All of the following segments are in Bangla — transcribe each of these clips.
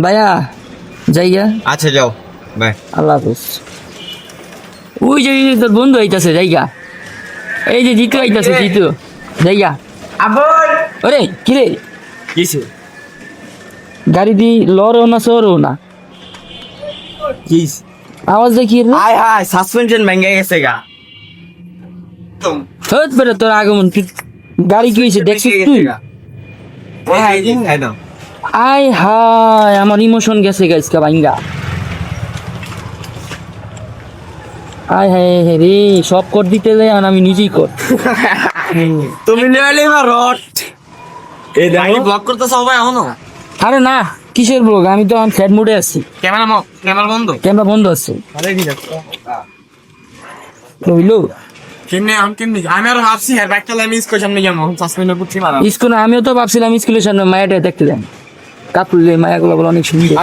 ভাইয়া যাইয়া। আচ্ছা যাও বাই। আল্লাহ হাফেজ। ওই যে তোর বন্ধু আইতাছে জায়গা, এই যে জিতু আইতাছে, জিতু জায়গা। ওরে কি রে, কিসে গাড়ি দি লরও না সরও না, কিস আওয়াজ দেখি রে। হাই হাই সাসপেনশন ভেঙে গেছে গা। হত বেরে তোর আগমন, তুই গাড়ি কি হয়েছে দেখছিস তুই? হ্যাঁ এই দিন খাই দাও। আয় হায়, আমার ইমোশন গেছে গাইসকা ভাঙ্গা। আয় হায় হে রে, সব কর দিতে যায় আর আমি নিজেই কর। তুমি নিয়ে বা রড এই দেখো ব্লক করতে সবাই এখনো। আরে না, কিসের ব্লগ, আমি তো ফ্যাট মোডে আছি, ক্যামেরা বন্ধ। ক্যামেরা বন্ধ আছে। আরে কি দেখো বুঝলো কেমনে আমি আর ভাবছি হ্যাঁ ব্যাকটা আমি স্কো সামনে যাবো সাসপেন্ড করছি মারা। স্কুলে আমিও তো ভাবছিলাম স্কুলের সামনে মায়াটা দেখতে যান, কাপুরের মায়াগুলো বলে অনেক সুন্দর।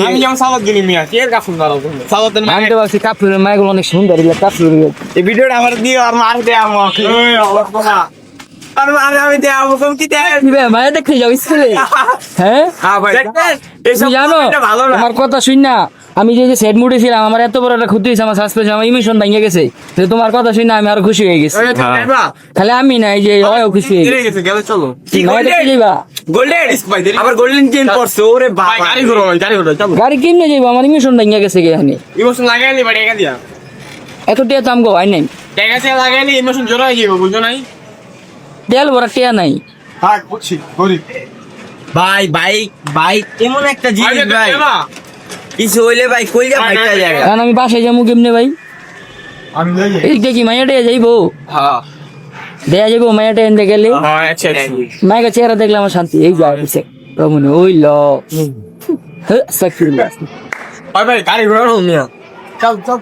আমি যেমন সালাদ দিলি মিয়া কে কাফুন মারাও সালাদের আমি তো ভাবছি কাপুরের মায়াগুলো অনেক সুন্দর, এগুলো কাপুরের। এই ভিডিওটা আমার দিও আর মার দে আমাকে ওই আল্লাহ বাবা আর আমি দে আমাকে কি দে মায়া দেখতে যাও স্কুলে? হ্যাঁ ভাই তুমি জানো ভালো না আমার কথা শুন না, আমি যে সেট মুডে ছিলাম, আমার এত বড় একটা ক্ষতি হয়েছে, আমার সাসপেন্স, আমার ইমিশন ভেঙে গেছে। তো তোমার কথা শুনে আমি আরো খুশি হয়ে গেছি। তাহলে আমি না, এই যে অয়ও খুশি হয়ে গেছে। গেলে চলো মায়া দেখতে যাইবা? গোল্ডেন আবার গোল্ডেন চেন পড়ছে ওরে বাবা গাড়ি ঘোরো চলো গাড়ি কিনে যাইবা, আমার ইমিশন ভেঙে গেছে এখানে। ইমোশন লাগাইলি বাড়ি একা দিয়া এত টিয়া দাম গো হয় নাই, টাকা চেয়ে লাগাইলি ইমোশন জোর হয়ে যাবে বুঝছো নাই। তেল ভরা টিয়া নাই। হ্যাঁ বুঝছি গরিব ভাই বাইক এমন একটা জিনিস ভাই কিছু হইলে ভাই কই যা ভাইটা জায়গা কারণ আমি বাসায় যাবো কেমনে ভাই? আমি এই দেখি মায়াটা যাইবো, হ্যাঁ দেয়া যাবো মায়াটা এনে গেলে। আচ্ছা মায়ের চেহারা দেখলে আমার শান্তি এই যায় রমনে ওই ল ভাই গাড়ি ঘোরানো মিয়া চল চল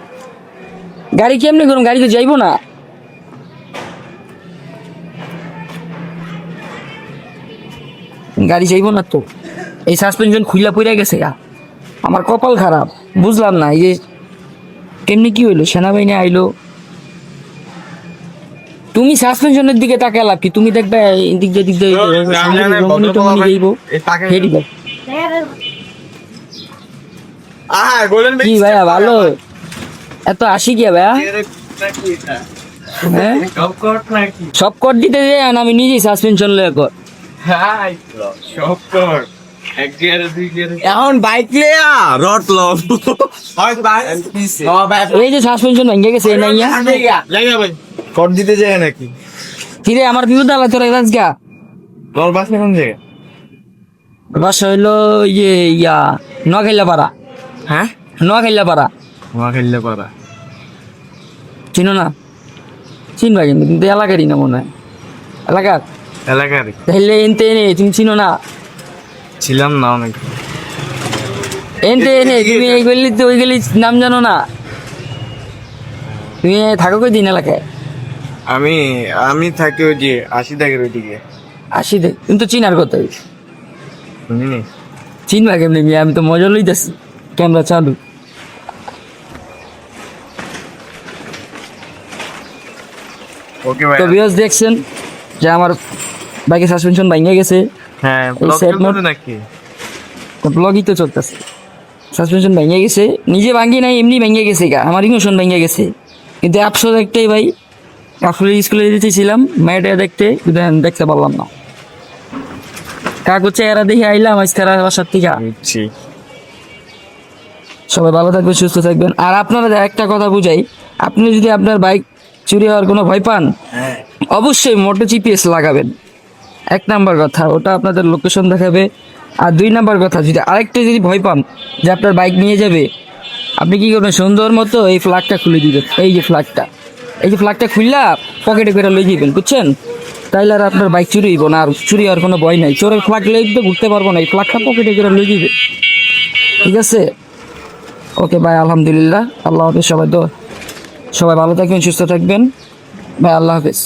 গাড়ি কেমনে করুন, গাড়ি তো যাইবো না। গাড়ি যাইবো না তো, এই সাসপেনশন খুইলা পড়ে গেছে গা, আমার কপাল খারাপ। বুঝলাম না এই যে কেমনি কি হইলো, সেনাবাহিনী আইলো, তুমি সাসপেনশনের দিকে তাকালা কি? তুমি দেখবে দিক দিয়ে যাইবো কি ভাইয়া? ভালো এত আসি গিয়া ভাইয়া, হ্যাঁ সব কর দিতে যাই আর আমি নিজেই সাসপেনশন লয়ে কর। এখন বাইক লিয়া রড লো এই যে সাসপেনশন ভেঙে গেছে এই নাইয়া কর দিতে যায় নাকি কিরে আমার বিপদ আলা তোর রাজগা। তোর বাস কোন জায়গা? বাসা হইলো ইয়ে ইয়া নোয়াখাইলা পাড়া। হ্যাঁ নোয়াখাইলা পাড়া, নোয়াখালী পাড়া চিনো না? চিনবা কিন্তু এলাকারই না মনে হয়, এলাকার এলাকার তাহলে এনতে এনে তুমি চিনো না? ছিলাম না অনেক এনতে এনে তুমি এই গলি তো ওই গলি নাম জানো না? তুমি থাকো কই দিন এলাকায়? আমি থাকি ওই যে 80 টাকার ওইদিকে। আসি দেখ তুমি তো চিনার কথা, শুনিনি চিনবা কেমনি মিয়া? আমি তো মজা লইতেছি, ক্যামেরা চালু। ওকে ভাই তো ভিউয়ার্স দেখছেন যে আমার বাইকের সাসপেনশন ভেঙে গেছে, হ্যাঁ এই ব্লগ set করতে mode- নাকি ব্লগই তো চলতেছে। সাসপেনশন ভেঙে গেছে, নিজে ভাঙি নাই এমনি ভেঙে গেছে গা, আমার ইমোশন ভেঙে গেছে। কিন্তু আফসোস একটাই ভাই, আসলে স্কুলে যেতেছিলাম মেয়েটা দেখতে, কিন্তু আমি দেখতে পারলাম না। কাকু চেহারা দেখে আইলাম আজকে বাসার থেকে। বুঝছি সবাই ভালো থাকবেন, সুস্থ থাকবেন। আর আপনারা একটা কথা বুঝাই, আপনি যদি আপনার বাইক চুরি হওয়ার কোনো ভয় পান, অবশ্যই মোটো জিপিএস লাগাবেন। 1 নাম্বার কথা, ওটা আপনাদের লোকেশন দেখাবে। আর 2 নাম্বার কথা, আরেকটা যদি ভয় পান যে আপনার বাইক নিয়ে যাবে, আপনি কি করবেন? সুন্দর মতো এই ফ্ল্যাগটা খুলে দিবেন, এই যে ফ্ল্যাগটা খুললা পকেটে করে লই দিবেন, বুঝছেন? তাইলে আর আপনার বাইক চুরি হইব না, আর চুরি হওয়ার কোনো ভয় নাই। চোরের ফ্ল্যাগ লই তো ঘুরতে পারবো না, এই ফ্ল্যাগটা পকেটে করে লই দিবেন, ঠিক আছে? ওকে ভাই, আলহামদুলিল্লাহ, আল্লাহ হাফেজ। সবাই ভালো থাকবেন, সুস্থ থাকবেন ভাই, আল্লাহ হাফেজ।